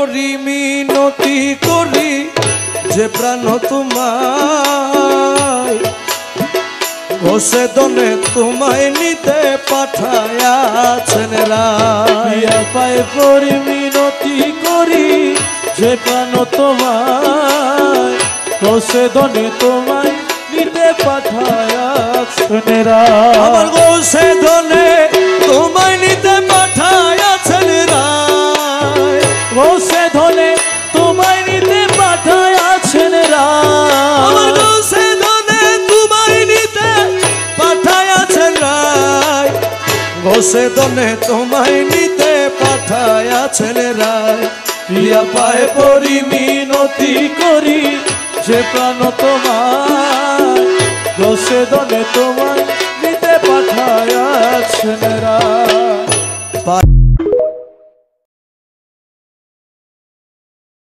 পরিমিনতি করি যে প্রাণ তোমায় ঘষে দনে তোমায় নিতে পাঠায়াছেন রায়া পায়ে পরিমিনতি করি যে প্রাণ তোমায় ঘষে দনে তোমায় নিতে পাঠায়াছেন রায়া আমার ঘষে দনে তোমায় নিতে পাঠায়াছেন রায় ঘষে ধনে তোমায় নিতে পাঠায়াছেন আমার রায় ঘষে দনে তোমায় নিতে পাঠায়াছেন রায় ঘষে দনে তোমায় নিতে পাঠায়াছেন রায় প্রিয়া পায়ে পরিমিনতি করি যে প্রাণ তোমায় ঘষে দনে তোমায় নিতে পাঠায়াছেন রায়।